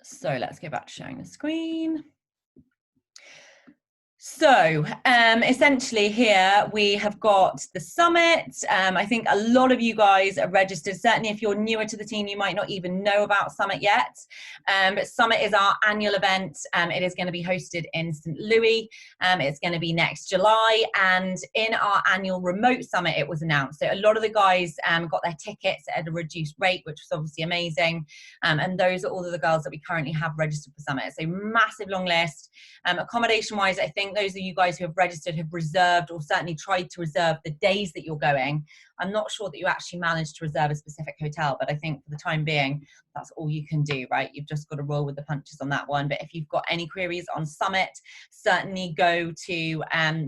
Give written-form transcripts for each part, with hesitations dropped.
So let's go back to sharing the screen. So essentially here we have got the summit. I think a lot of you guys are registered. Certainly if you're newer to the team, you might not even know about Summit yet. But Summit is our annual event. It is going to be hosted in St. Louis. It's going to be next July. And in our annual remote summit, it was announced. So a lot of the guys got their tickets at a reduced rate, which was obviously amazing. And those are all of the girls that we currently have registered for Summit. So massive long list. Accommodation wise, I think those of you guys who have registered have reserved or certainly tried to reserve the days that you're going. I'm not sure that you actually managed to reserve a specific hotel, but I think for the time being, that's all you can do, right? You've just got to roll with the punches on that one. But if you've got any queries on Summit, certainly go to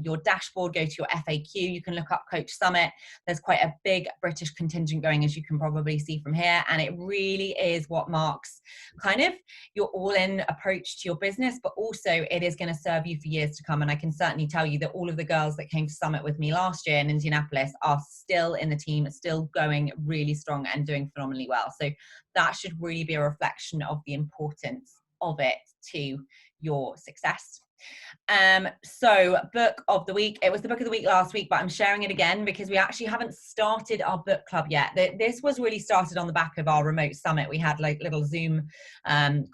your dashboard, go to your FAQ. You can look up Coach Summit. There's quite a big British contingent going, as you can probably see from here. And it really is what marks kind of your all-in approach to your business, but also it is going to serve you for years to come. And I can certainly tell you that all of the girls that came to Summit with me last year in Indianapolis are still in the team, still going really strong and doing phenomenally well. So that should really be a reflection of the importance of it to your success. So book of the week, it was the book of the week last week, but I'm sharing it again because we actually haven't started our book club yet. This was really started on the back of our remote summit. We had like little Zoom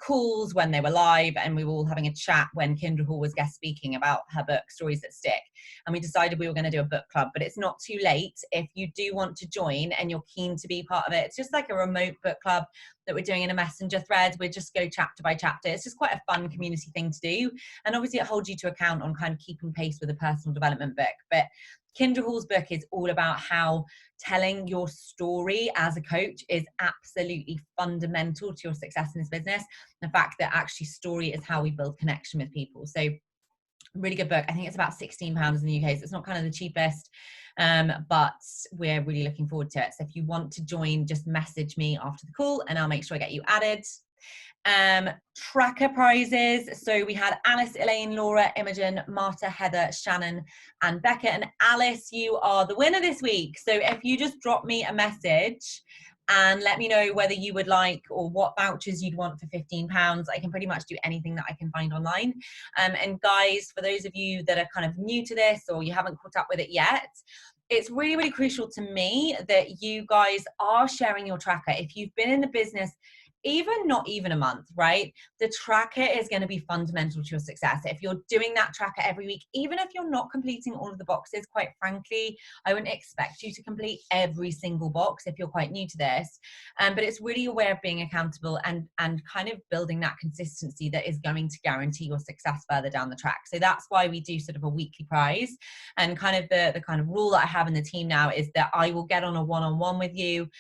calls when they were live, and we were all having a chat when Kendra Hall was guest speaking about her book, Stories That Stick. And we decided we were going to do a book club, but it's not too late if you do want to join and you're keen to be part of it. It's just like a remote book club that we're doing in a messenger thread. We just go chapter by chapter. It's just quite a fun community thing to do. And obviously it holds you to account on kind of keeping pace with a personal development book. But Kendra Hall's book is all about how telling your story as a coach is absolutely fundamental to your success in this business. The fact that actually story is how we build connection with people. So really good book. I think it's about £16 in the UK, so it's not kind of the cheapest, but we're really looking forward to it. So if you want to join, just message me after the call and I'll make sure I get you added. Tracker prizes. So we had Alice, Elaine, Laura, Imogen, Marta, Heather, Shannon, and Becca. And Alice, you are the winner this week. So if you just drop me a message and let me know whether you would like or what vouchers you'd want for £15. I can pretty much do anything that I can find online. And guys, for those of you that are kind of new to this or you haven't caught up with it yet, it's really, really crucial to me that you guys are sharing your tracker. If you've been in the business not even a month, right? The tracker is going to be fundamental to your success. If you're doing that tracker every week, even if you're not completing all of the boxes, quite frankly, I wouldn't expect you to complete every single box if you're quite new to this. But it's really a way of being accountable and kind of building that consistency that is going to guarantee your success further down the track. So that's why we do sort of a weekly prize. And kind of the kind of rule that I have in the team now is that I will get on a one-on-one with you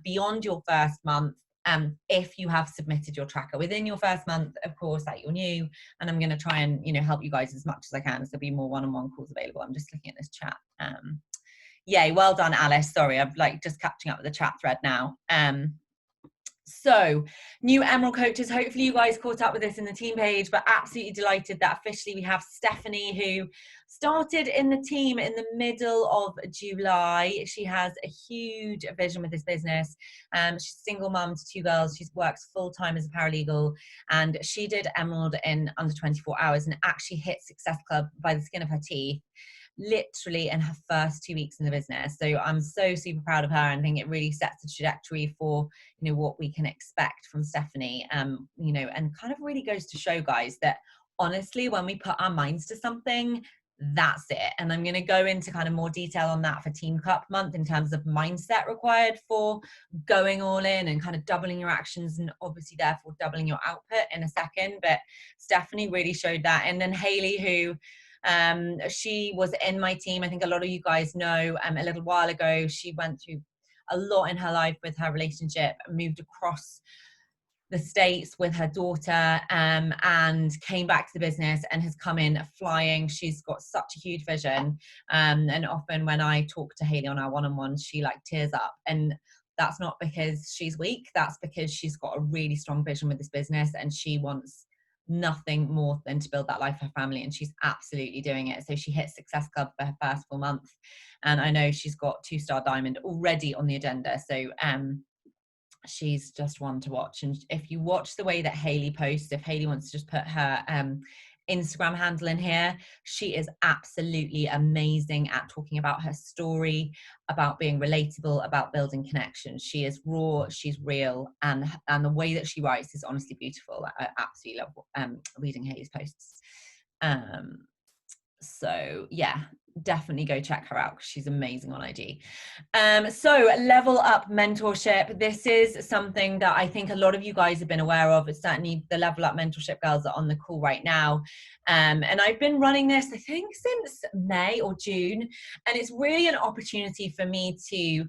beyond your first month. If you have submitted your tracker within your first month, of course, that you're new, and I'm going to try and help you guys as much as I can. So there'll be more one-on-one calls available. I'm just looking at this chat. Yay, well done, Alice. Sorry, I'm like just catching up with the chat thread now. So new Emerald coaches, hopefully you guys caught up with this in the team page, but absolutely delighted that officially we have Stephanie, who started in the team in the middle of July. She has a huge vision with this business. She's a single mum to 2 girls. She works full-time as a paralegal, and she did Emerald in under 24 hours and actually hit Success Club by the skin of her teeth, literally in her first 2 weeks in the business. So I'm so super proud of her, and I think it really sets the trajectory for what we can expect from Stephanie. And kind of really goes to show, guys, that honestly, when we put our minds to something, that's it. And I'm going to go into kind of more detail on that for Team Cup month in terms of mindset required for going all in and kind of doubling your actions and obviously therefore doubling your output in a second. But Stephanie really showed that. And then Haley, who she was in my team, I think a lot of you guys know, a little while ago, she went through a lot in her life with her relationship, moved across the States with her daughter, and came back to the business and has come in flying. She's got such a huge vision. And often when I talk to Haley on our one-on-ones, she like tears up. And that's not because she's weak. That's because she's got a really strong vision with this business, and she wants nothing more than to build that life for her family, and she's absolutely doing it. So she hit Success Club for her first full month, and I know she's got 2-star diamond already on the agenda. So she's just one to watch. And if you watch the way that Hayley posts, if Hayley wants to just put her Instagram handle in here, she is absolutely amazing at talking about her story, about being relatable, about building connections. She is raw, she's real, and the way that she writes is honestly beautiful. I absolutely love reading Hayley's posts. So yeah, definitely go check her out because she's amazing on IG. So Level Up Mentorship. This is something that I think a lot of you guys have been aware of. It's certainly the Level Up Mentorship girls are on the call right now. And I've been running this, I think, since May or June. And it's really an opportunity for me to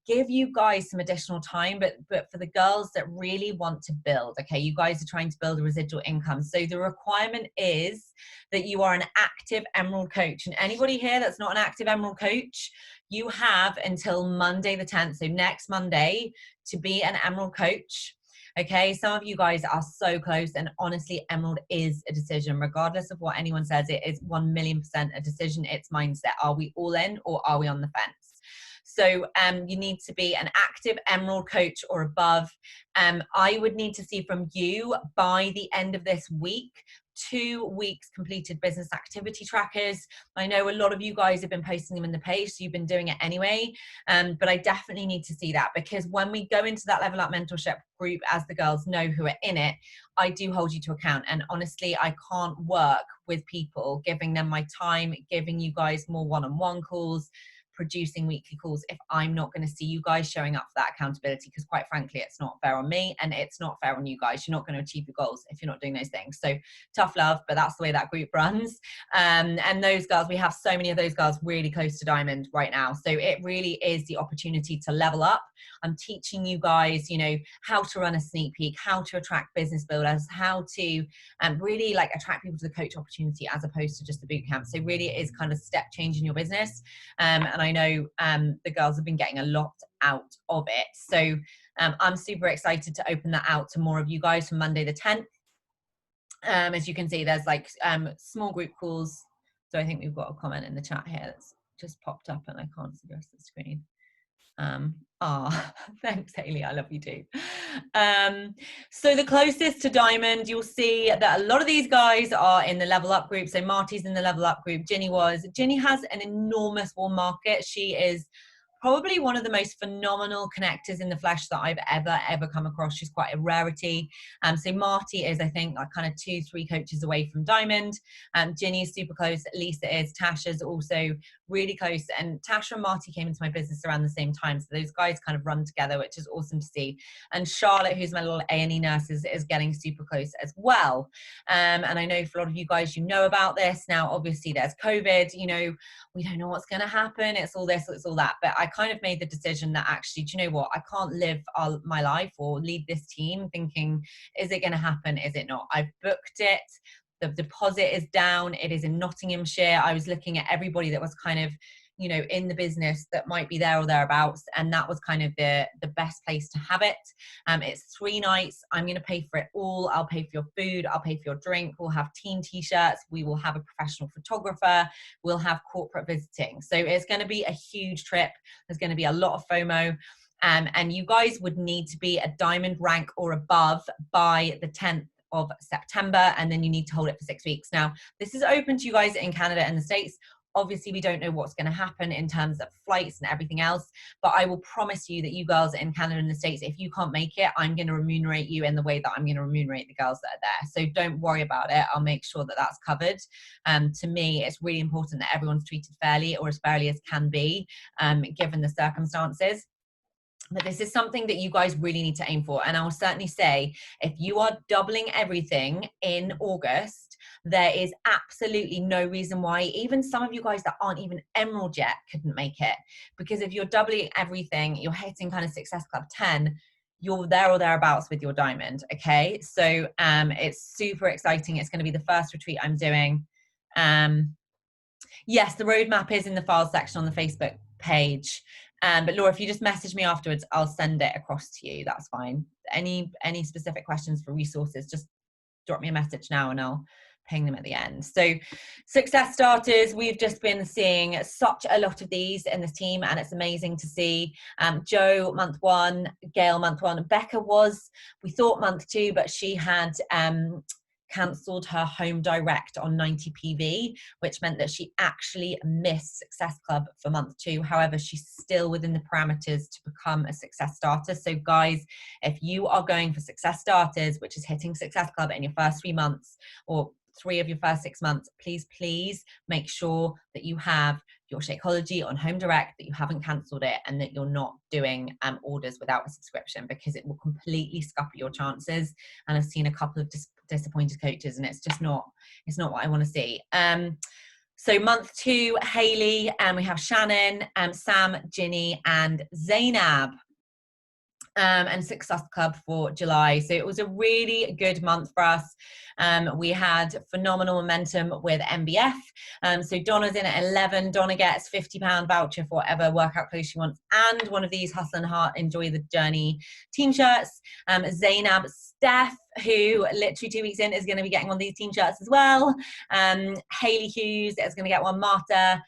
give you guys some additional time, but for the girls that really want to build, okay, you guys are trying to build a residual income. So the requirement is that you are an active Emerald coach. And anybody here that's not an active Emerald coach, you have until Monday the 10th, so next Monday, to be an Emerald coach. Okay, some of you guys are so close, and honestly, Emerald is a decision. Regardless of what anyone says, it is 1,000,000% a decision. It's mindset. Are we all in or are we on the fence? So you need to be an active Emerald coach or above. I would need to see from you by the end of this week 2 weeks completed business activity trackers. I know a lot of you guys have been posting them in the page, so you've been doing it anyway. But I definitely need to see that, because when we go into that Level Up Mentorship group, as the girls know who are in it, I do hold you to account. And honestly, I can't work with people, giving them my time, giving you guys more one-on-one calls, producing weekly calls, if I'm not going to see you guys showing up for that accountability, because quite frankly, it's not fair on me and it's not fair on you guys. You're not going to achieve your goals if you're not doing those things. So tough love, but that's the way that group runs. And those girls, we have so many of those girls really close to diamond right now. So it really is the opportunity to level up. I'm teaching you guys, you know, how to run a sneak peek, how to attract business builders, how to really like attract people to the coach opportunity as opposed to just the boot camp. So really it is kind of step change in your business. And I know the girls have been getting a lot out of it. So I'm super excited to open that out to more of you guys from Monday the 10th. As you can see, there's like small group calls. So I think we've got a comment in the chat here that's just popped up and I can't see the rest of the screen. Thanks Hayley, I love you too. So the closest to diamond, you'll see that a lot of these guys are in the Level Up group. So Marty's in the Level Up group, Ginny has an enormous warm market. She is probably one of the most phenomenal connectors in the flesh that I've ever come across. She's quite a rarity. So Marty is, I think, like kind of 2-3 coaches away from diamond. Ginny is super close. Lisa is. Tasha's also really close. And Tasha and Marty came into my business around the same time. So those guys kind of run together, which is awesome to see. And Charlotte, who's my little A&E nurse, is getting super close as well. And I know for a lot of you guys, you know about this. Now, obviously, there's COVID. You know, we don't know what's going to happen. It's all this, it's all that. But I kind of made the decision that actually, do you know what? I can't live my life or lead this team thinking, is it going to happen? Is it not? I've booked it. The deposit is down. It is in Nottinghamshire. I was looking at everybody that was kind of, you know, in the business that might be there or thereabouts. And that was kind of the best place to have it. It's 3 nights. I'm going to pay for it all. I'll pay for your food. I'll pay for your drink. We'll have team t-shirts. We will have a professional photographer. We'll have corporate visiting. So it's going to be a huge trip. There's going to be a lot of FOMO. And you guys would need to be a diamond rank or above by the 10th of September, and then you need to hold it for 6 weeks. Now, this is open to you guys in Canada and the States. Obviously, we don't know what's going to happen in terms of flights and everything else, but I will promise you that you girls in Canada and the States, if you can't make it, I'm going to remunerate you in the way that I'm going to remunerate the girls that are there. So don't worry about it. I'll make sure that that's covered. To me, it's really important that everyone's treated fairly, or as fairly as can be, given the circumstances. But this is something that you guys really need to aim for. And I will certainly say, if you are doubling everything in August, there is absolutely no reason why even some of you guys that aren't even Emerald yet couldn't make it. Because if you're doubling everything, you're hitting kind of Success Club 10, you're there or thereabouts with your diamond. Okay. So it's super exciting. It's going to be the first retreat I'm doing. Yes, the roadmap is in the files section on the Facebook page. But Laura, if you just message me afterwards, I'll send it across to you. That's fine. Any specific questions for resources, just drop me a message now and I'll ping them at the end. So success starters, we've just been seeing such a lot of these in this team, and it's amazing to see. Jo, month 1, Gail, month 1, Becca we thought month 2, but she had cancelled her home direct on 90 PV, which meant that she actually missed Success Club for month 2. However, she's still within the parameters to become a Success Starter. So guys, if you are going for Success Starters, which is hitting Success Club in your first 3 months or 3 of your first 6 months, please make sure that you have your Shakeology on home direct, that you haven't cancelled it, and that you're not doing orders without a subscription, because it will completely scupper your chances. And I've seen a couple of disappointed coaches, and it's not what I want to see. So month 2, Hayley, and we have Shannon, Sam, Ginny, and Zainab. And Success Club for July. So it was a really good month for us. We had phenomenal momentum with MBF. So Donna's in at 11. Donna gets £50 voucher for whatever workout clothes she wants, and one of these Hustle and Heart Enjoy the Journey team shirts. Zainab, Steph, who literally 2 weeks in is going to be getting one of these team shirts as well. Hayley Hughes is going to get one. Marta,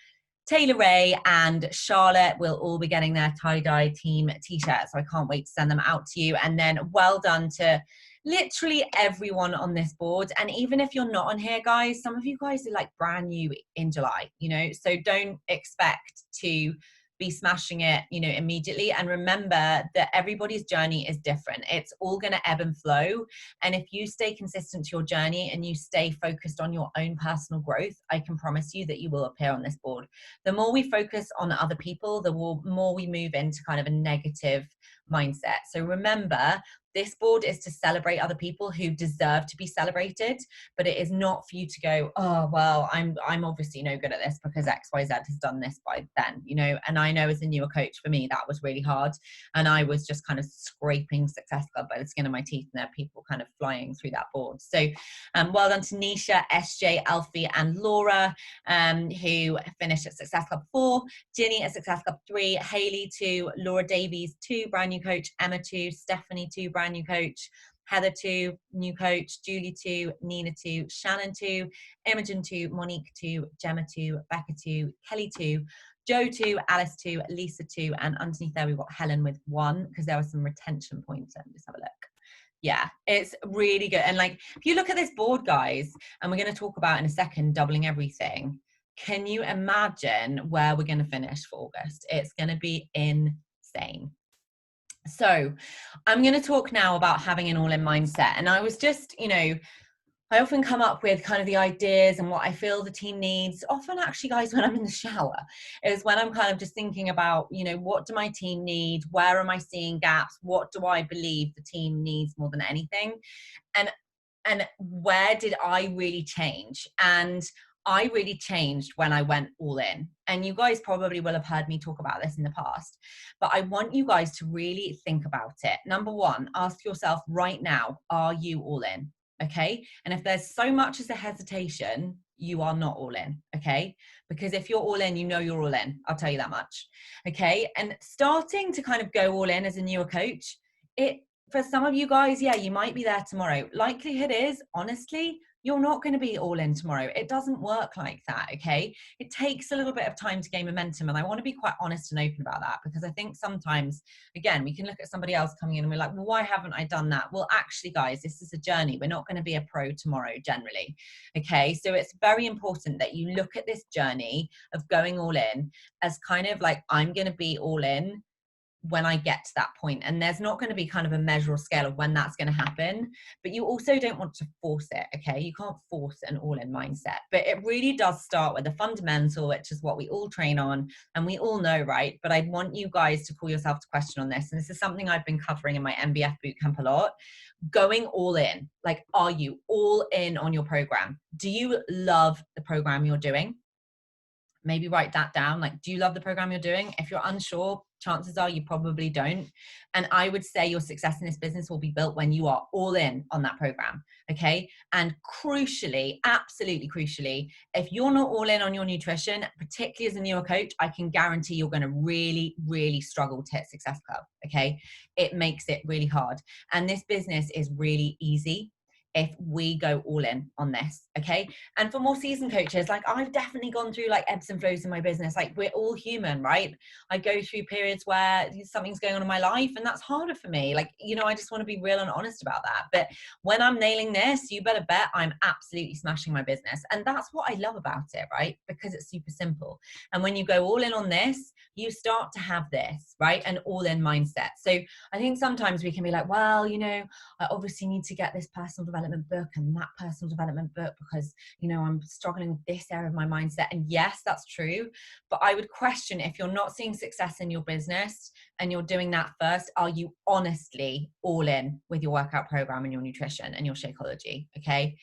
Taylor Ray, and Charlotte will all be getting their tie-dye team t-shirts. So I can't wait to send them out to you. And then well done to literally everyone on this board. And even if you're not on here, guys, some of you guys are like brand new in July, you know, so don't expect to be smashing it, you know, immediately. And remember that everybody's journey is different. It's all going to ebb and flow. And if you stay consistent to your journey and you stay focused on your own personal growth, I can promise you that you will appear on this board. The more we focus on other people, the more we move into kind of a negative mindset. So remember, this board is to celebrate other people who deserve to be celebrated, but it is not for you to go, oh, well, I'm obviously no good at this because XYZ has done this by then, you know. And I know as a newer coach, for me, that was really hard. And I was just kind of scraping Success Club by the skin of my teeth, and there are people kind of flying through that board. So well done to Nisha, SJ, Alfie, and Laura, who finished at Success Club 4, Ginny at Success Club 3, Hayley 2, Laura Davies 2, brand new coach, Emma 2, Stephanie 2, brand new coach, Heather 2, new coach, Julie 2, Nina 2, Shannon 2, Imogen 2, Monique 2, Gemma 2, Becca 2, Kelly 2, Jo 2, Alice 2, Lisa 2, and underneath there we've got Helen with 1, because there were some retention points. Let me just have a look. Yeah, it's really good. And like, if you look at this board, guys, and we're going to talk about in a second doubling everything, can you imagine where we're going to finish for August? It's going to be insane. So I'm going to talk now about having an all-in mindset. And I was just, you know, I often come up with kind of the ideas and what I feel the team needs. Often actually, guys, when I'm in the shower is when I'm kind of just thinking about, you know, what do my team need? Where am I seeing gaps? What do I believe the team needs more than anything? And where did I really change? And I really changed when I went all in. And you guys probably will have heard me talk about this in the past, but I want you guys to really think about it. Number 1, ask yourself right now, are you all in? Okay. And if there's so much as a hesitation, you are not all in. Okay. Because if you're all in, you know you're all in. I'll tell you that much. Okay. And starting to kind of go all in as a newer coach, for some of you guys, yeah, you might be there tomorrow. Likelihood is, honestly, you're not going to be all in tomorrow. It doesn't work like that, okay? It takes a little bit of time to gain momentum, and I want to be quite honest and open about that, because I think sometimes, again, we can look at somebody else coming in and we're like, well, why haven't I done that? Well, actually, guys, this is a journey. We're not going to be a pro tomorrow generally, okay? So it's very important that you look at this journey of going all in as kind of like, I'm going to be all in when I get to that point. And there's not going to be kind of a measurable scale of when that's going to happen, but you also don't want to force it. Okay. You can't force an all-in mindset, but it really does start with the fundamental, which is what we all train on and we all know, right? But I want you guys to call yourself to question on this. And this is something I've been covering in my MBF bootcamp a lot. Going all in, like, are you all in on your program? Do you love the program you're doing? Maybe write that down. Like, do you love the program you're doing? If you're unsure, chances are you probably don't. And I would say your success in this business will be built when you are all in on that program. Okay. And crucially, absolutely crucially, if you're not all in on your nutrition, particularly as a newer coach, I can guarantee you're going to really, really struggle to hit Success Club. Okay. It makes it really hard. And this business is really easy. if we go all in on this. Okay. And for more seasoned coaches, like I've definitely gone through like ebbs and flows in my business. Like we're all human, right? I go through periods where something's going on in my life and that's harder for me. Like, you know, I just want to be real and honest about that. But when I'm nailing this, you better bet I'm absolutely smashing my business. And that's what I love about it, right? Because it's super simple. And when you go all in on this, you start to have this, right? An all in mindset. So I think sometimes we can be like, well, you know, I obviously need to get this personal development book and that personal development book because, you know, I'm struggling with this area of my mindset. And yes, that's true. But I would question, if you're not seeing success in your business and you're doing that first, are you honestly all in with your workout program and your nutrition and your Shakeology? Okay.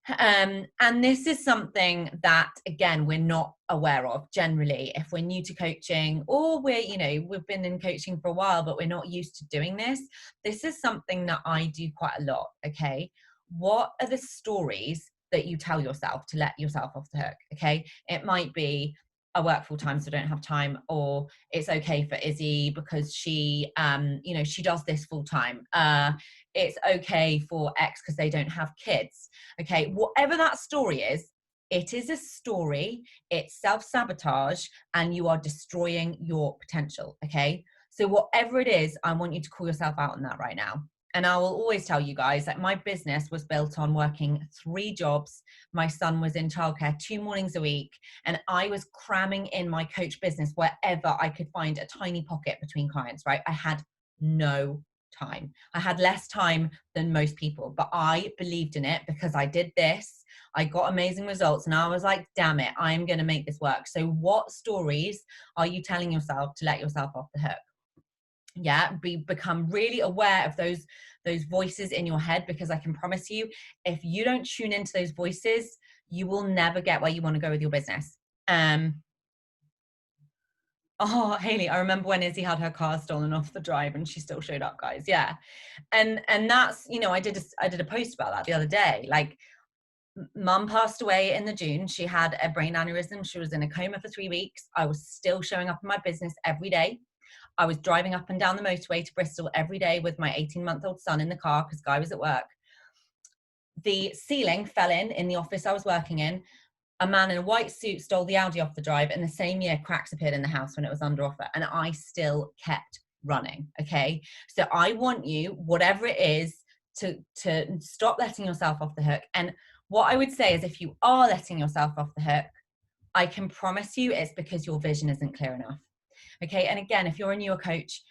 And this is something that, again, we're not aware of generally if we're new to coaching, or we're, you know, we've been in coaching for a while, but we're not used to doing this. This is something that I do quite a lot. Okay. What are the stories that you tell yourself to let yourself off the hook? Okay. It might be, I work full time, so I don't have time, or it's okay for Izzy because she, you know, she does this full time. It's okay for X because they don't have kids. Okay, whatever that story is, it is a story, it's self-sabotage, and you are destroying your potential. Okay, so whatever it is, I want you to call yourself out on that right now. And I will always tell you guys that my business was built on working 3 jobs. My son was in childcare 2 mornings a week, and I was cramming in my coach business wherever I could find a tiny pocket between clients, right? I had no time. I had less time than most people, but I believed in it because I did this. I got amazing results and I was like, damn it, I'm going to make this work. So what stories are you telling yourself to let yourself off the hook? Yeah, become really aware of those voices in your head, because I can promise you, if you don't tune into those voices, you will never get where you want to go with your business. Oh, Haley, I remember when Izzy had her car stolen off the drive and she still showed up, guys. Yeah. And that's, you know, I did a post about that the other day. Like, mum passed away in the June. She had a brain aneurysm. She was in a coma for 3 weeks. I was still showing up in my business every day. I was driving up and down the motorway to Bristol every day with my 18-month-old son in the car because Guy was at work. The ceiling fell in the office I was working in. A man in a white suit stole the Audi off the drive, and the same year cracks appeared in the house when it was under offer, and I still kept running. Okay, so I want you, whatever it is, to stop letting yourself off the hook. And what I would say is, if you are letting yourself off the hook, I can promise you it's because your vision isn't clear enough. Okay, and again, if you're a newer coach,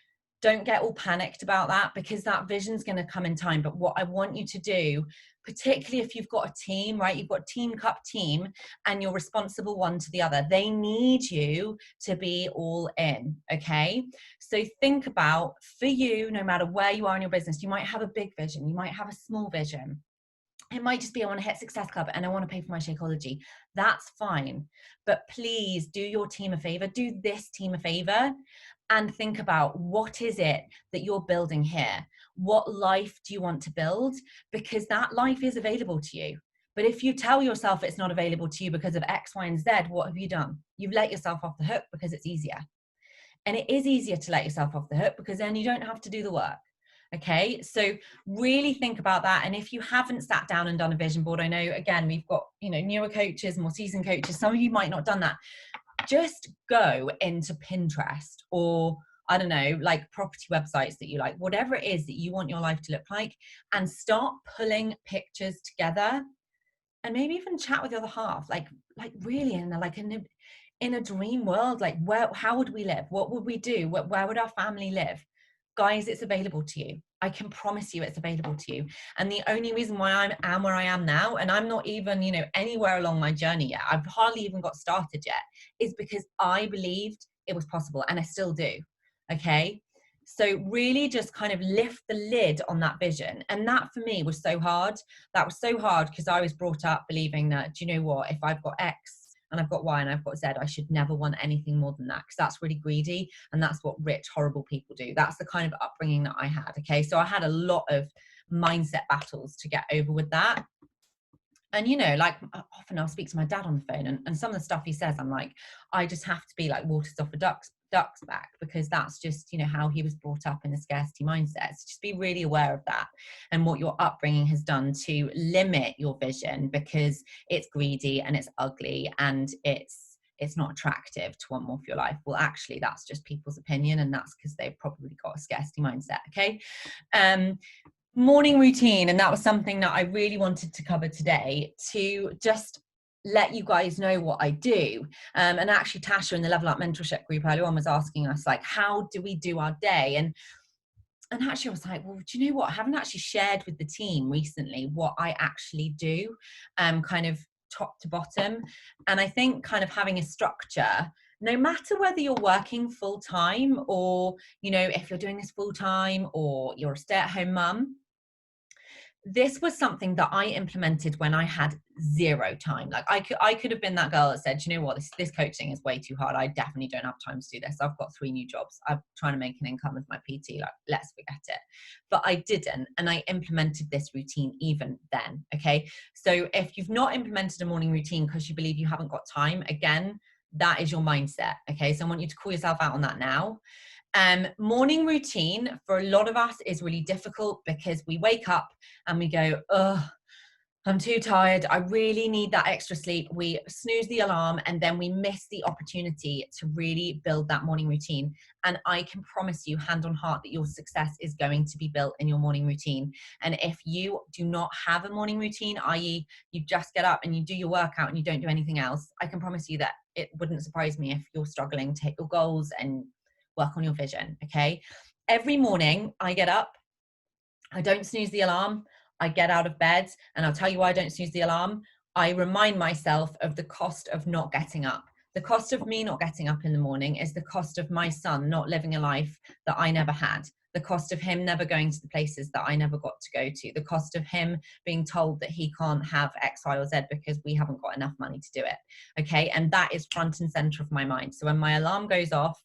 don't get all panicked about that, because that vision's going to come in time. But what I want you to do, particularly if you've got a team, right? You've got a team cup team and you're responsible one to the other. They need you to be all in. Okay. So think about, for you, no matter where you are in your business, you might have a big vision. You might have a small vision. It might just be, I want to hit Success Club and I want to pay for my Shakeology. That's fine. But please do your team a favor, do this team a favor, and think about, what is it that you're building here? What life do you want to build? Because that life is available to you. But if you tell yourself it's not available to you because of X, Y, and Z, what have you done? You've let yourself off the hook because it's easier. And it is easier to let yourself off the hook because then you don't have to do the work. Okay, so really think about that. And if you haven't sat down and done a vision board, I know, again, we've got, you know, newer coaches, more seasoned coaches. Some of you might not have done that. Just go into Pinterest, or I don't know, like property websites that you like, whatever it is that you want your life to look like, and start pulling pictures together, and maybe even chat with the other half, like really in a dream world, like how would we live? What would we do? Where would our family live? Guys, it's available to you. I can promise you it's available to you. And the only reason why I am where I am now, and I'm not even, you know, anywhere along my journey yet, I've hardly even got started yet, is because I believed it was possible, and I still do. Okay. So really just kind of lift the lid on that vision. And that for me was so hard. That was so hard because I was brought up believing that, do you know what, if I've got X and I've got Y and I've got Z, I should never want anything more than that, because that's really greedy, and that's what rich, horrible people do. That's the kind of upbringing that I had. Okay, so I had a lot of mindset battles to get over with that. And, you know, like often I'll speak to my dad on the phone, and some of the stuff he says, I'm like, I just have to be like waters off a duck's ducks back, because that's just, you know, how he was brought up in a scarcity mindset. So just be really aware of that and what your upbringing has done to limit your vision, because it's greedy and it's ugly and it's not attractive to want more for your life. Well, actually, that's just people's opinion, and that's because they've probably got a scarcity mindset. Okay. Morning routine, and that was something that I really wanted to cover today, to just let you guys know what I do. And actually, Tasha in the Level Up Mentorship group earlier on was asking us, like, how do we do our day? And actually I was like, well, do you know what? I haven't actually shared with the team recently what I actually do, kind of top to bottom. And I think kind of having a structure, no matter whether you're working full time, or, you know, if you're doing this full time, or you're a stay-at-home mum, this was something that I implemented when I had zero time. Like I could have been that girl that said, you know what, this coaching is way too hard. I definitely don't have time to do this. I've got 3 new jobs. I'm trying to make an income with my PT. Like, let's forget it. But I didn't. And I implemented this routine even then. Okay. So if you've not implemented a morning routine because you believe you haven't got time, again, that is your mindset. Okay. So I want you to call yourself out on that now. Morning routine for a lot of us is really difficult, because we wake up and we go, oh, I'm too tired. I really need that extra sleep. We snooze the alarm, and then we miss the opportunity to really build that morning routine. And I can promise you, hand on heart, that your success is going to be built in your morning routine. And if you do not have a morning routine, i.e. you just get up and you do your workout and you don't do anything else, I can promise you that it wouldn't surprise me if you're struggling to hit your goals and work on your vision. Okay. Every morning I get up, I don't snooze the alarm. I get out of bed, and I'll tell you why I don't snooze the alarm. I remind myself of the cost of not getting up. The cost of me not getting up in the morning is the cost of my son not living a life that I never had. The cost of him never going to the places that I never got to go to. The cost of him being told that he can't have X, Y, or Z because we haven't got enough money to do it. Okay. And that is front and center of my mind. So when my alarm goes off,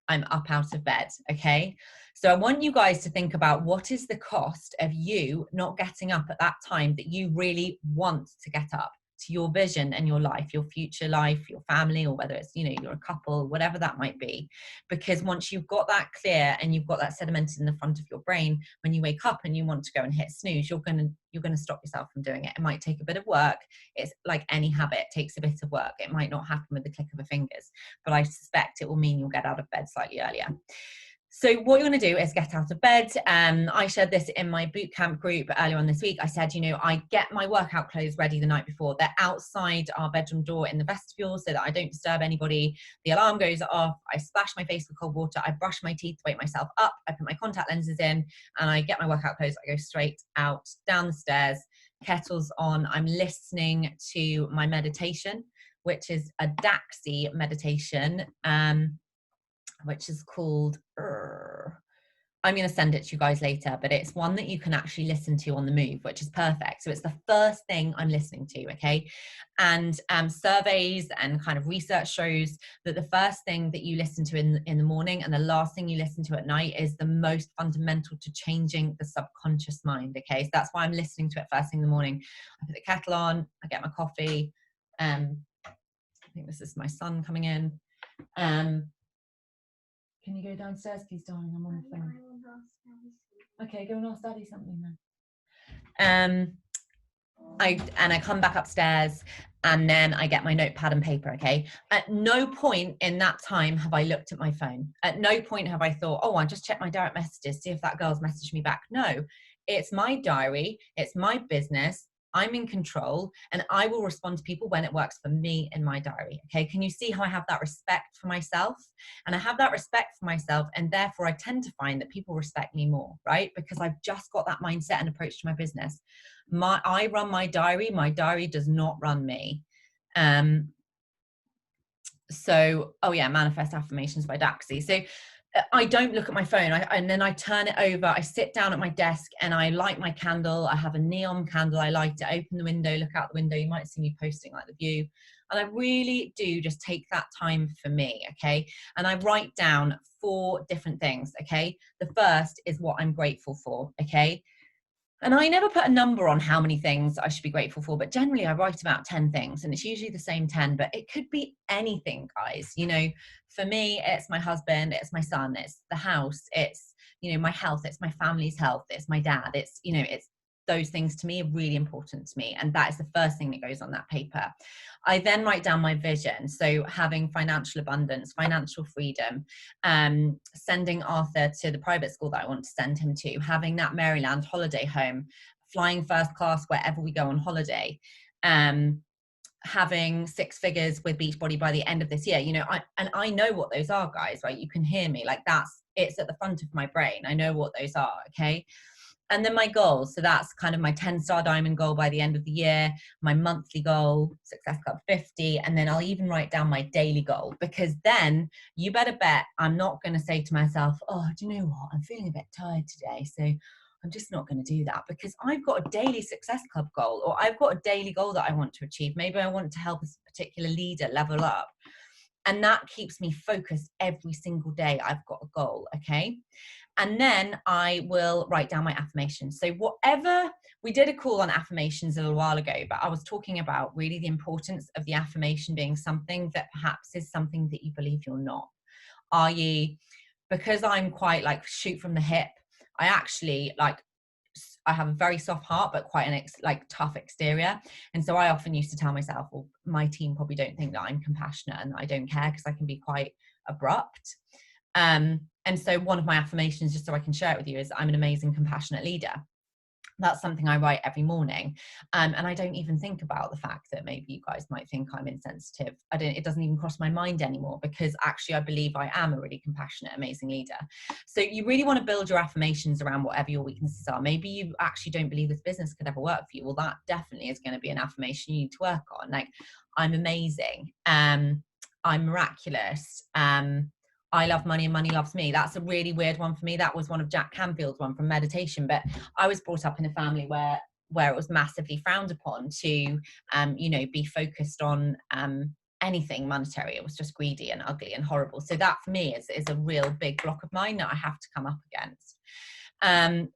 I'm up out of bed. Okay. So I want you guys to think about, what is the cost of you not getting up at that time that you really want to get up, to your vision and your life, your future life, your family, or whether it's, you know, you're a couple, whatever that might be. Because once you've got that clear and you've got that sedimented in the front of your brain, when you wake up and you want to go and hit snooze, you're going to stop yourself from doing it. It might take a bit of work. It's like any habit, it takes a bit of work. It might not happen with the click of a fingers, but I suspect it will mean you'll get out of bed slightly earlier. So what you're going to do is get out of bed. I shared this in my bootcamp group earlier on this week. I said, you know, I get my workout clothes ready the night before. They're outside our bedroom door in the vestibule so that I don't disturb anybody. The alarm goes off. I splash my face with cold water. I brush my teeth to wake myself up. I put my contact lenses in, and I get my workout clothes. I go straight out, down the stairs, kettles on. I'm listening to my meditation, which is a Daxi meditation, which is called, I'm going to send it to you guys later, but it's one that you can actually listen to on the move, which is perfect. So it's the first thing I'm listening to. Okay. And surveys and kind of research shows that the first thing that you listen to in the morning and the last thing you listen to at night is the most fundamental to changing the subconscious mind. Okay. So that's why I'm listening to it first thing in the morning. I put the kettle on, I get my coffee. I think this is my son coming in. Can you go downstairs, please, darling? I'm on the phone. Okay, go and ask Daddy something then. I come back upstairs, and then I get my notepad and paper. Okay. At no point in that time have I looked at my phone. At no point have I thought, oh, I'll just check my direct messages, see if that girl's messaged me back. No, it's my diary. It's my business. I'm in control, and I will respond to people when it works for me in my diary. Okay. Can you see how I have that respect for myself? And I have that respect for myself, and therefore I tend to find that people respect me more, right? Because I've just got that mindset and approach to my business. I run my diary does not run me. So, oh yeah, Manifest Affirmations by Daxi. So I don't look at my phone, and then I turn it over. I sit down at my desk and I light my candle. I have a neon candle. I light it, open the window, look out the window. You might see me posting like the view. And I really do just take that time for me, okay? And I write down 4 different things, okay? The first is what I'm grateful for, okay? And I never put a number on how many things I should be grateful for, but generally I write about 10 things, and it's usually the same 10, but it could be anything, guys. You know, for me, it's my husband, it's my son, it's the house, it's, you know, my health, it's my family's health, it's my dad, it's, you know, it's those things to me are really important to me. And that is the first thing that goes on that paper. I then write down my vision. So having financial abundance, financial freedom, sending Arthur to the private school that I want to send him to, having that Maryland holiday home, flying first class wherever we go on holiday, having 6 figures with Beachbody by the end of this year. You know, I know what those are, guys, right? You can hear me, like it's at the front of my brain. I know what those are, okay? And then my goals. So that's kind of my 10-star diamond goal by the end of the year, my monthly goal, Success Club 50. And then I'll even write down my daily goal, because then you better bet I'm not going to say to myself, oh, do you know what? I'm feeling a bit tired today, so I'm just not going to do that, because I've got a daily Success Club goal, or I've got a daily goal that I want to achieve. Maybe I want to help a particular leader level up. And that keeps me focused every single day. I've got a goal, okay? And then I will write down my affirmations. So whatever, we did a call on affirmations a little while ago, but I was talking about really the importance of the affirmation being something that perhaps is something that you believe you're not. i.e., because I'm quite like shoot from the hip, I actually I have a very soft heart, but quite an tough exterior. And so I often used to tell myself, well, my team probably don't think that I'm compassionate and that I don't care, because I can be quite abrupt. And so one of my affirmations, just so I can share it with you, is I'm an amazing, compassionate leader. That's something I write every morning. And I don't even think about the fact that maybe you guys might think I'm insensitive. It doesn't even cross my mind anymore, because actually I believe I am a really compassionate, amazing leader. So you really want to build your affirmations around whatever your weaknesses are. Maybe you actually don't believe this business could ever work for you. Well, that definitely is going to be an affirmation you need to work on. Like, I'm amazing. I'm miraculous. I love money and money loves me. That's a really weird one for me. That was one of Jack Canfield's one from meditation. But I was brought up in a family where it was massively frowned upon to, you know, be focused on anything monetary. It was just greedy and ugly and horrible. So that for me is a real big block of mine that I have to come up against.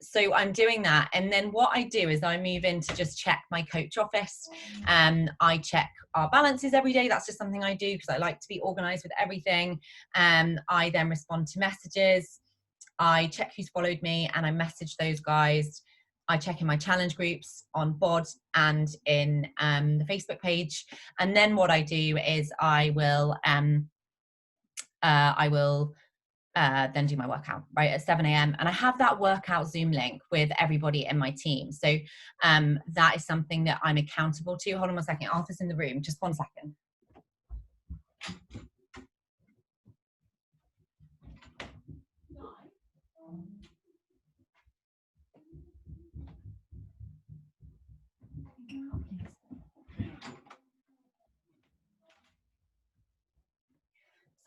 So I'm doing that. And then what I do is I move in to just check my coach office. I check our balances every day. That's just something I do because I like to be organized with everything. I then respond to messages. I check who's followed me and I message those guys. I check in my challenge groups on BOD and in the Facebook page. And then what I do is I will then do my workout right at 7 a.m. And I have that workout Zoom link with everybody in my team. So that is something that I'm accountable to. Hold on 1 second. Arthur's in the room. Just 1 second.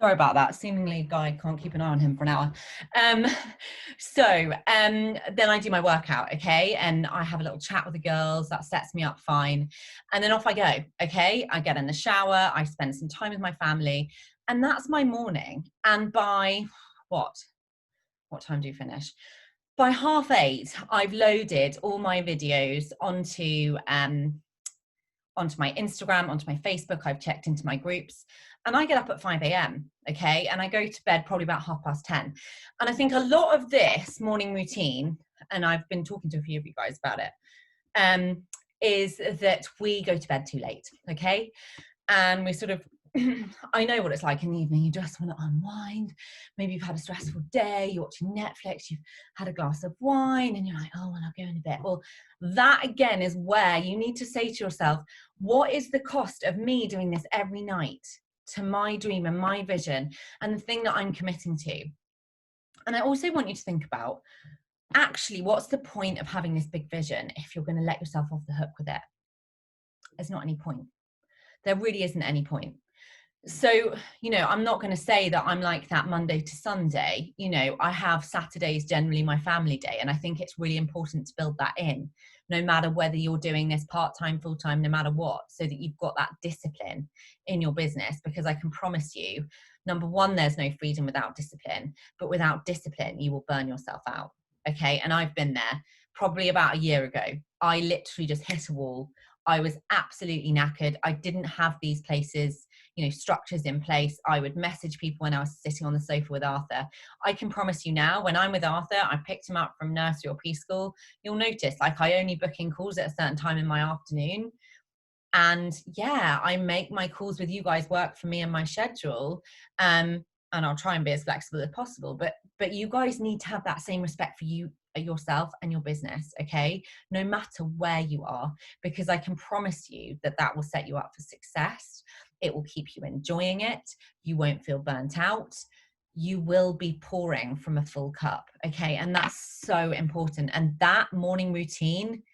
Sorry about that. Seemingly Guy can't keep an eye on him for an hour. Then I do my workout, okay? And I have a little chat with the girls. That sets me up fine. And then off I go, okay? I get in the shower. I spend some time with my family. And that's my morning. And by what time do you finish? By 8:30, I've loaded all my videos onto my Instagram, onto my Facebook. I've checked into my groups. And I get up at 5 a.m., okay? And I go to bed probably about 10:30. And I think a lot of this morning routine, and I've been talking to a few of you guys about it, is that we go to bed too late, okay? And we sort of, I know what it's like in the evening. You just want to unwind. Maybe you've had a stressful day, you're watching Netflix, you've had a glass of wine, and you're like, oh, well, I'll go in a bit. Well, that again is where you need to say to yourself, what is the cost of me doing this every night to my dream and my vision and the thing that I'm committing to? And I also want you to think about, actually, what's the point of having this big vision if you're going to let yourself off the hook with it? There's not any point. There really isn't any point. So, you know, I'm not going to say that I'm like that Monday to Sunday. You know, I have Saturdays generally my family day. And I think it's really important to build that in, no matter whether you're doing this part-time, full-time, no matter what, so that you've got that discipline in your business. Because I can promise you, number one, there's no freedom without discipline. But without discipline, you will burn yourself out. Okay. And I've been there. probably about a year ago. I literally just hit a wall. I was absolutely knackered. I didn't have these places, you know, structures in place. I would message people when I was sitting on the sofa with Arthur. I can promise you now, when I'm with Arthur, I picked him up from nursery or preschool, you'll notice like I only book in calls at a certain time in my afternoon. And yeah, I make my calls with you guys work for me and my schedule. And I'll try and be as flexible as possible. But you guys need to have that same respect for you, yourself and your business, okay? No matter where you are, because I can promise you that that will set you up for success. It will keep you enjoying it. You won't feel burnt out. You will be pouring from a full cup, okay? And that's so important. And that morning routine,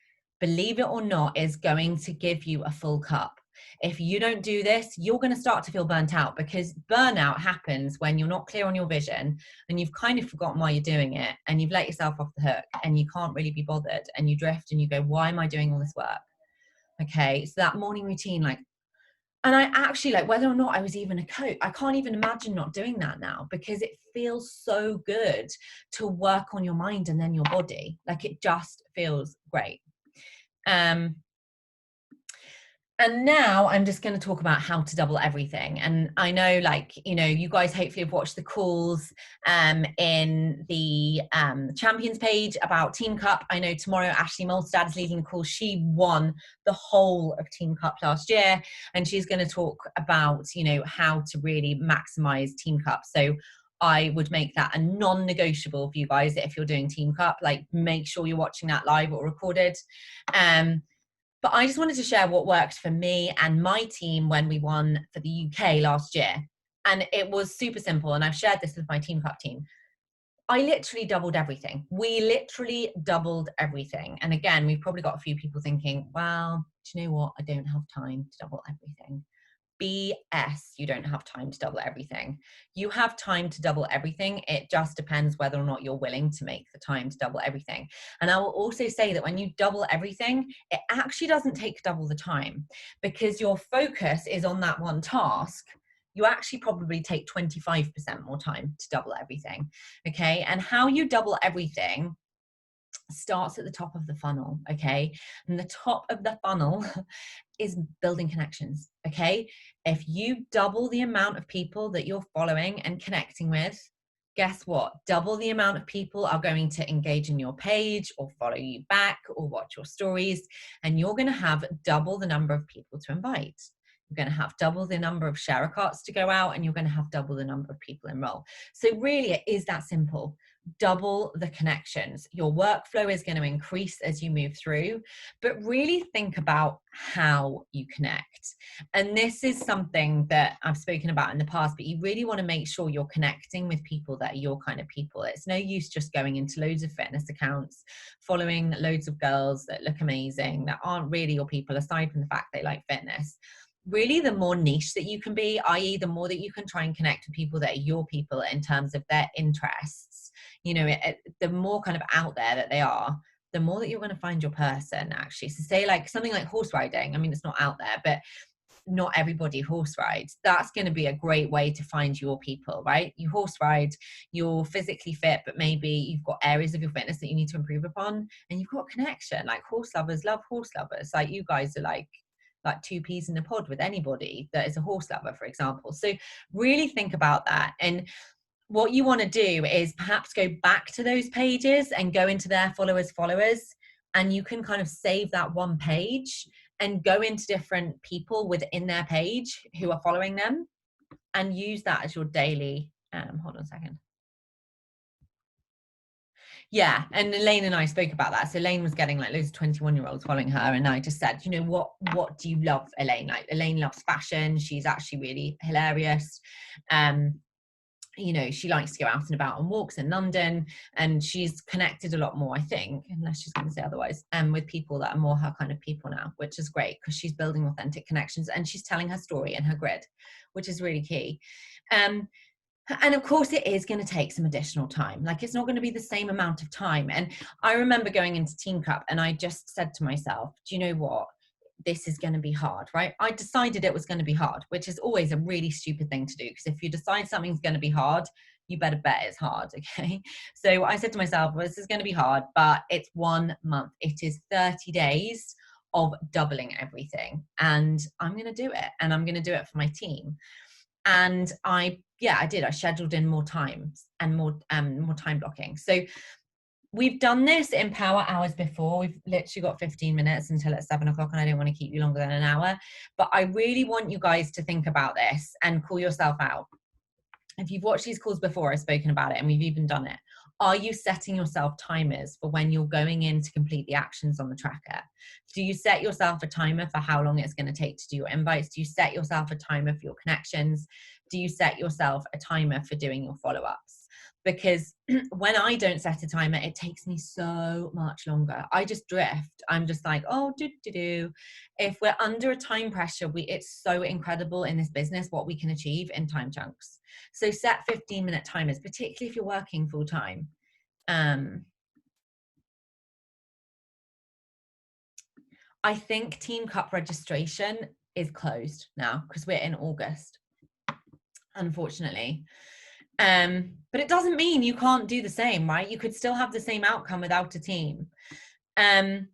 believe it or not, is going to give you a full cup. If you don't do this, you're going to start to feel burnt out, because burnout happens when you're not clear on your vision and you've kind of forgotten why you're doing it and you've let yourself off the hook and you can't really be bothered and you drift and you go, why am I doing all this work? Okay, so that morning routine, like, and I actually, like, whether or not I was even a coach, I can't even imagine not doing that now, because it feels so good to work on your mind and then your body. Like, it just feels great. And now I'm just going to talk about how to double everything. And I know, like, you know, you guys hopefully have watched the calls in the champions page about Team Cup. I know tomorrow Ashley Molstad is leading the call. She won the whole of Team Cup last year, and she's going to talk about, you know, how to really maximize Team Cup. So I would make that a non-negotiable for you guys if you're doing Team Cup. Like, make sure you're watching that live or recorded. But I just wanted to share what worked for me and my team when we won for the UK last year. And it was super simple. And I've shared this with my Team Cup team. I literally doubled everything. We literally doubled everything. And again, we've probably got a few people thinking, well, do you know what? I don't have time to double everything. BS, you don't have time to double everything. You have time to double everything. It just depends whether or not you're willing to make the time to double everything. And I will also say that when you double everything, it actually doesn't take double the time, because your focus is on that one task. You actually probably take 25% more time to double everything. Okay. And how you double everything starts at the top of the funnel. Okay. And the top of the funnel is building connections. Okay. If you double the amount of people that you're following and connecting with, guess what? Double the amount of people are going to engage in your page or follow you back or watch your stories. And you're going to have double the number of people to invite. You're going to have double the number of share carts to go out, and you're going to have double the number of people enroll. So really, it is that simple. Double the connections. Your workflow is going to increase as you move through, but really think about how you connect. And this is something that I've spoken about in the past, but you really want to make sure you're connecting with people that are your kind of people. It's no use just going into loads of fitness accounts, following loads of girls that look amazing, that aren't really your people, aside from the fact they like fitness. Really, the more niche that you can be, i.e. the more that you can try and connect with people that are your people in terms of their interests, you know, the more kind of out there that they are, the more that you're going to find your person, actually. So say like something like horse riding. I mean, it's not out there, but not everybody horse rides. That's going to be a great way to find your people, right? You horse ride, you're physically fit, but maybe you've got areas of your fitness that you need to improve upon, and you've got connection. Like, horse lovers love horse lovers. Like, you guys are like two peas in a pod with anybody that is a horse lover, for example. So really think about that. And what you want to do is perhaps go back to those pages and go into their followers, and you can kind of save that one page and go into different people within their page who are following them, and use that as your daily, hold on a second. Yeah, and Elaine and I spoke about that. So Elaine was getting like loads of 21-year-olds following her, and I just said, you know, what do you love, Elaine? Like, Elaine loves fashion. She's actually really hilarious. You know, she likes to go out and about on walks in London, and she's connected a lot more, I think, unless she's going to say otherwise, with people that are more her kind of people now, which is great because she's building authentic connections and she's telling her story and her grid, which is really key. And of course, it is going to take some additional time. Like, it's not going to be the same amount of time. And I remember going into Team Cup and I just said to myself, do you know what? This is going to be hard, right? I decided it was going to be hard, which is always a really stupid thing to do, because if you decide something's going to be hard, you better bet it's hard. Okay. So I said to myself, well, this is going to be hard, but it's 1 month. It is 30 days of doubling everything. And I'm going to do it. And I'm going to do it for my team. And I did. I scheduled in more times and more time blocking. So we've done this in power hours before. We've literally got 15 minutes until it's 7 o'clock, and I don't want to keep you longer than an hour. But I really want you guys to think about this and call yourself out. If you've watched these calls before, I've spoken about it and we've even done it. Are you setting yourself timers for when you're going in to complete the actions on the tracker? Do you set yourself a timer for how long it's going to take to do your invites? Do you set yourself a timer for your connections? Do you set yourself a timer for doing your follow-ups? Because when I don't set a timer, it takes me so much longer. I just drift. I'm just like, oh, do. If we're under a time pressure, it's so incredible in this business what we can achieve in time chunks. So set 15-minute timers, particularly if you're working full time. I think Team Cup registration is closed now because we're in August, unfortunately. But it doesn't mean you can't do the same, right? You could still have the same outcome without a team. And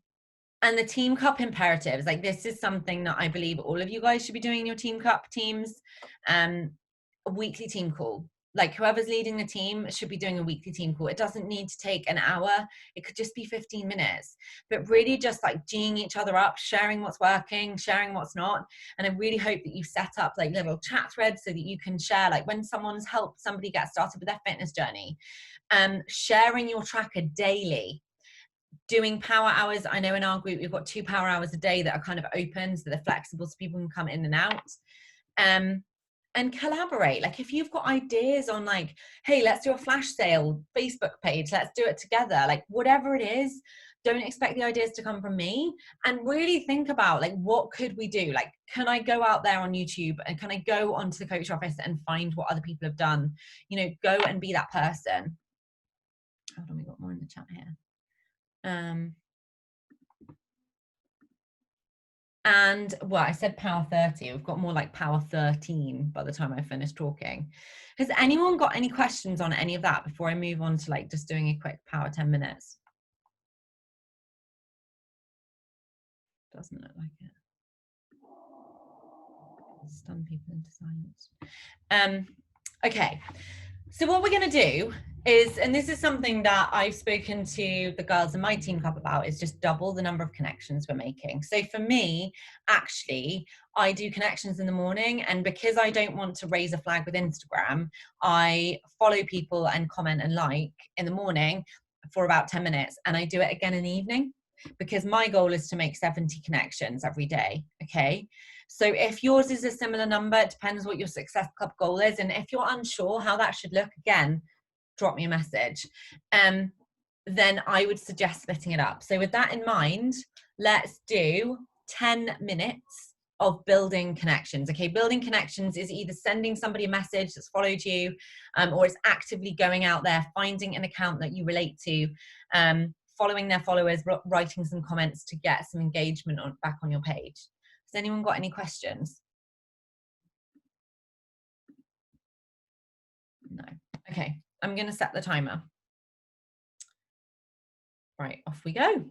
the Team Cup imperatives, like this is something that I believe all of you guys should be doing in your Team Cup teams. A weekly team call. Like whoever's leading the team should be doing a weekly team call. It doesn't need to take an hour. It could just be 15 minutes, but really just like geeing each other up, sharing what's working, sharing what's not. And I really hope that you set up like little chat threads so that you can share, like when someone's helped somebody get started with their fitness journey, sharing your tracker daily, doing power hours. I know in our group, we've got 2 power hours a day that are kind of open, so they're flexible so people can come in and out. And collaborate. Like if you've got ideas on like, hey, let's do a flash sale Facebook page, let's do it together, like whatever it is, don't expect the ideas to come from me, and really think about like, what could we do? Like, can I go out there on YouTube and can I go onto the coach office and find what other people have done? You know, go and be that person. Hold on, we got more in the chat here. And well, I said power 30. We've got more like power 13 by the time I finish talking. Has anyone got any questions on any of that before I move on to like just doing a quick power 10 minutes? Doesn't look like it. Stun people into silence. Okay, so what we're going to do is, and this is something that I've spoken to the girls in my Team Cup about, is just double the number of connections we're making. So for me, actually, I do connections in the morning, and because I don't want to raise a flag with Instagram, I follow people and comment and like in the morning for about 10 minutes, and I do it again in the evening, because my goal is to make 70 connections every day. Okay. So if yours is a similar number, it depends what your Success Club goal is. And if you're unsure how that should look, again, drop me a message. Then I would suggest splitting it up. So with that in mind, let's do 10 minutes of building connections. Okay, building connections is either sending somebody a message that's followed you, or it's actively going out there, finding an account that you relate to, following their followers, writing some comments to get some engagement back on your page. Has anyone got any questions? No. Okay, I'm going to set the timer. Right, off we go.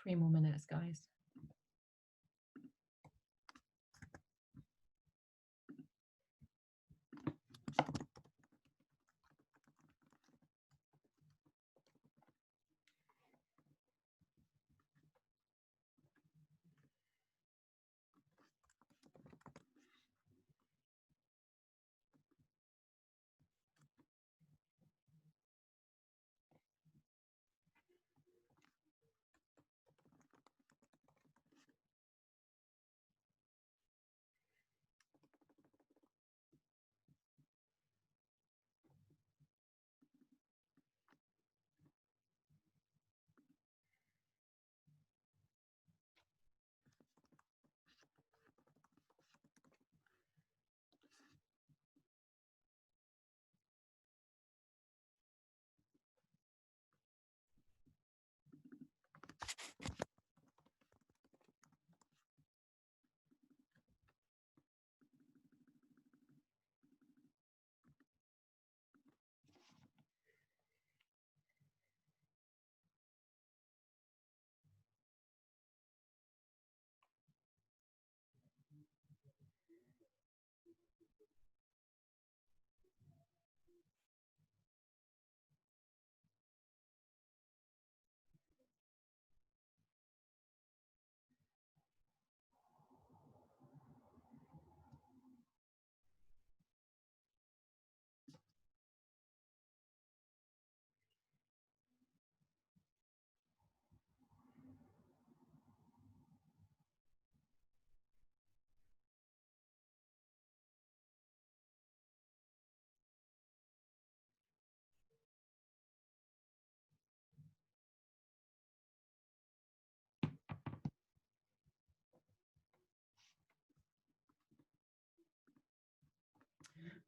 3 more minutes, guys.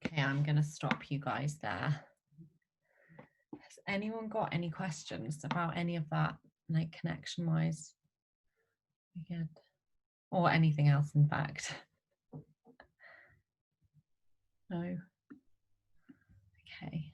Okay, I'm going to stop you guys there. Has anyone got any questions about any of that, like connection-wise? Good. Or anything else, in fact? No? Okay.